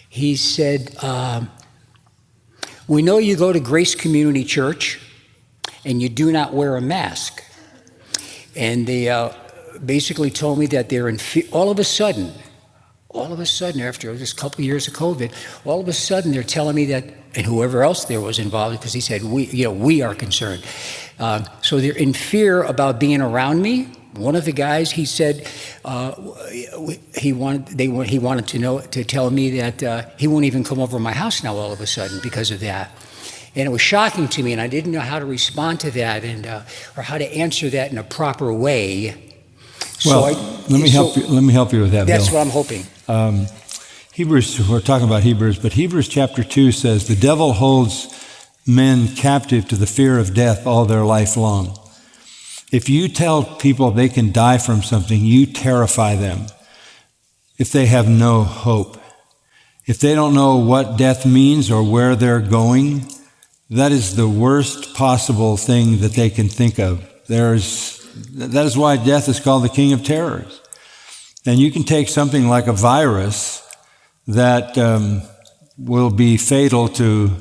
He said, we know you go to Grace Community Church and you do not wear a mask. And they basically told me that they're all of a sudden, after this couple of years of COVID, all of a sudden they're telling me that, and whoever else there was involved, because he said, we are concerned. So they're in fear about being around me. One of the guys, he said, he wanted to tell me that he won't even come over to my house now all of a sudden because of that. And it was shocking to me, and I didn't know how to respond to that or how to answer that in a proper way. Well, let me help you with that, That's Bill. what I'm hoping. Hebrews, we're talking about Hebrews, but Hebrews chapter 2 says, the devil holds men captive to the fear of death all their life long. If you tell people they can die from something, you terrify them. If they have no hope, if they don't know what death means or where they're going, that is the worst possible thing that they can think of. That is why death is called the king of terrors. And you can take something like a virus that will be fatal to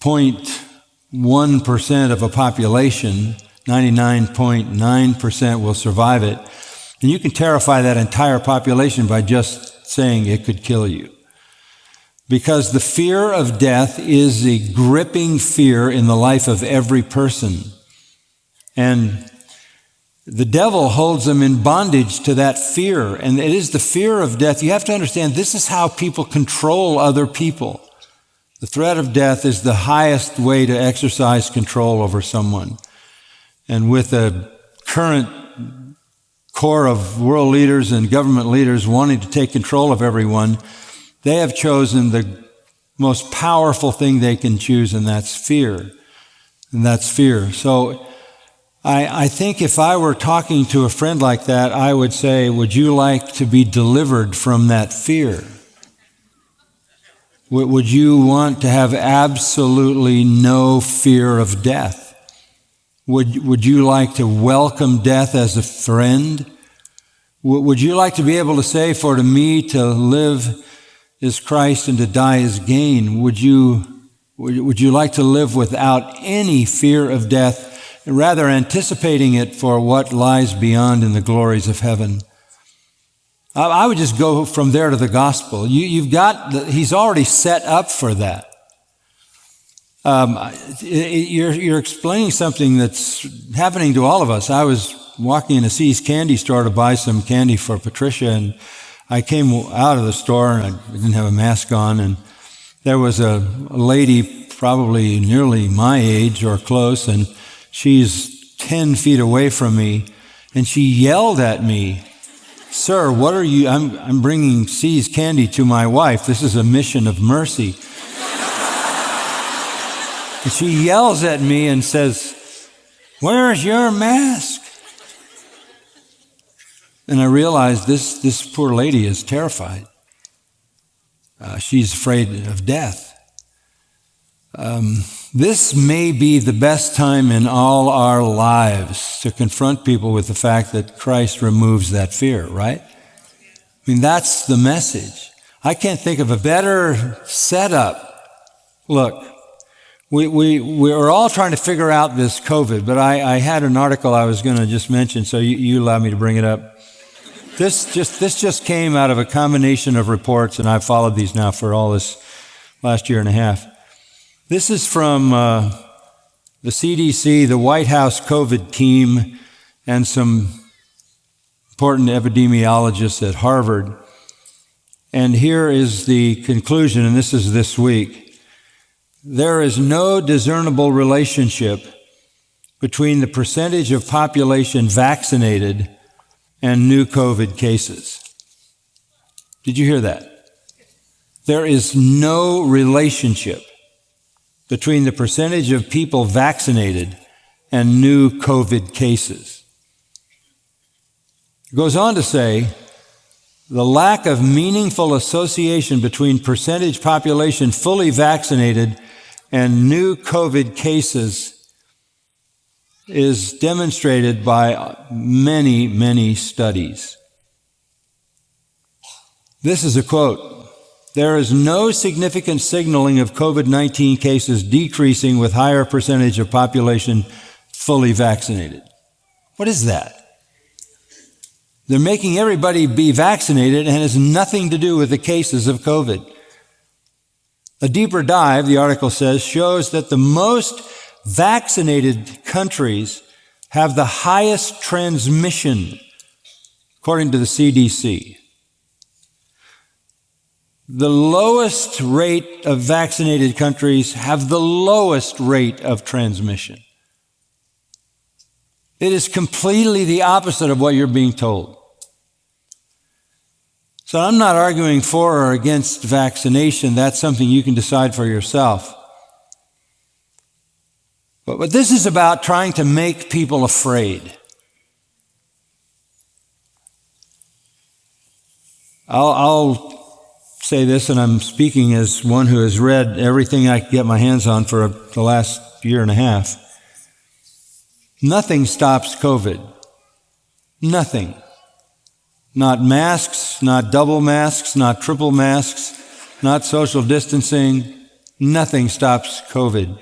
0.1% of a population, 99.9% will survive it, and you can terrify that entire population by just saying it could kill you. Because the fear of death is a gripping fear in the life of every person. And the devil holds them in bondage to that fear, and it is the fear of death. You have to understand, this is how people control other people. The threat of death is the highest way to exercise control over someone. And with the current core of world leaders and government leaders wanting to take control of everyone, they have chosen the most powerful thing they can choose, and that's fear. And that's fear. So I think if I were talking to a friend like that, I would say, would you like to be delivered from that fear? Would you want to have absolutely no fear of death? Would you like to welcome death as a friend? Would you like to be able to say, for to me to live is Christ and to die is gain? Would you like to live without any fear of death, rather anticipating it for what lies beyond in the glories of heaven? I would just go from there to the gospel. He's already set up for that. You're explaining something that's happening to all of us. I was walking in a See's candy store to buy some candy for Patricia, and I came out of the store and I didn't have a mask on, and there was a lady probably nearly my age or close, and she's 10 feet away from me, and she yelled at me, "Sir, what are you?" I'm bringing See's candy to my wife. This is a mission of mercy. And she yells at me and says, "Where's your mask?" And I realized this poor lady is terrified. She's afraid of death. This may be the best time in all our lives to confront people with the fact that Christ removes that fear, right? I mean, that's the message. I can't think of a better setup. Look, we're all trying to figure out this COVID, but I had an article I was going to just mention, so you allowed me to bring it up. This just came out of a combination of reports, and I've followed these now for all this last year and a half. This is from the CDC, the White House COVID team, and some important epidemiologists at Harvard. And here is the conclusion, and this is this week. There is no discernible relationship between the percentage of population vaccinated and new COVID cases. Did you hear that? There is no relationship between the percentage of people vaccinated and new COVID cases. It goes on to say, the lack of meaningful association between percentage population fully vaccinated and new COVID cases is demonstrated by many, many studies. This is a quote. there is no significant signaling of COVID-19 cases decreasing with higher percentage of population fully vaccinated. What is that? They're making everybody be vaccinated and it has nothing to do with the cases of COVID. A deeper dive, the article says, shows that the most vaccinated countries have the highest transmission, according to the CDC. The lowest rate of vaccinated countries have the lowest rate of transmission. It is completely the opposite of what you're being told. So I'm not arguing for or against vaccination. That's something you can decide for yourself. But what this is about, trying to make people afraid. I'll say this, and I'm speaking as one who has read everything I could get my hands on for the last year and a half. Nothing stops COVID. Nothing. Not masks, not double masks, not triple masks, not social distancing. Nothing stops COVID.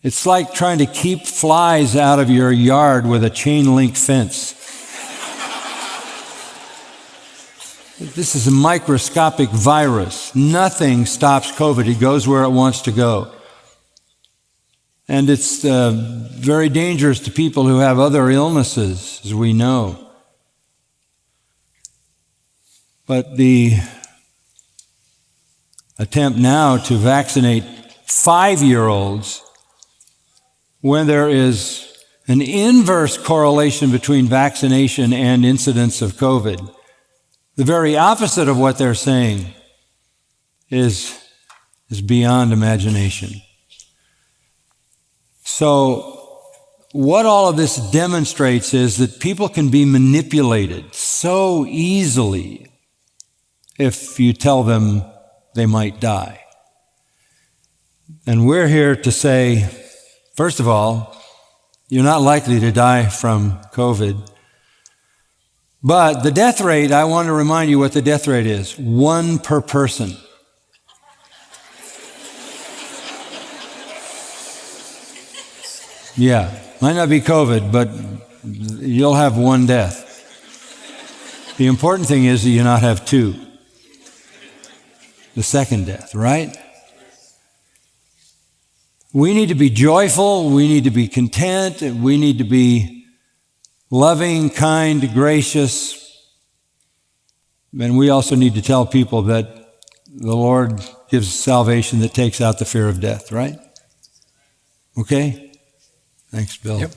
It's like trying to keep flies out of your yard with a chain link fence. This is a microscopic virus. Nothing stops COVID. It goes where it wants to go. And it's very dangerous to people who have other illnesses, as we know. But the attempt now to vaccinate 5-year-olds when there is an inverse correlation between vaccination and incidence of COVID, the very opposite of what they're saying, is beyond imagination. So what all of this demonstrates is that people can be manipulated so easily if you tell them they might die. And we're here to say, first of all, you're not likely to die from COVID. But the death rate, I want to remind you what the death rate is. 1 per person. Yeah, might not be COVID, but you'll have 1 death. The important thing is that you not have 2. The second death, right? We need to be joyful, we need to be content, we need to be loving, kind, gracious. And we also need to tell people that the Lord gives salvation that takes out the fear of death, right? Okay? Thanks, Bill. Yep.